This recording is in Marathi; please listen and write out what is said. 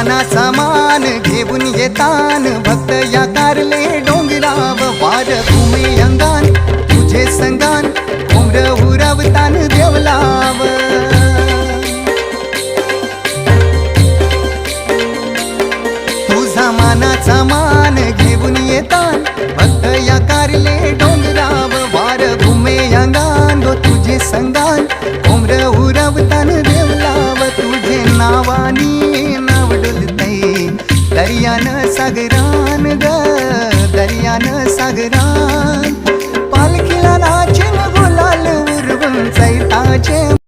मानाचा मान घेऊन येतान भक्त या कारले डोंगराव वार घुमे अंगान तुझे संगान उमर उरवतान देवलाव तुझा मानाचा मान घेऊन येतान भक्त या कारले डोंगराव वार घुमे अंगान गो तुझे संगान उमर उरवतान देवलाव तुझे नावानी नाव डुलतय दर्यान सागरान ग दर्यान सागरान पालखीला नाचेन गुलाल उरवून चैताचे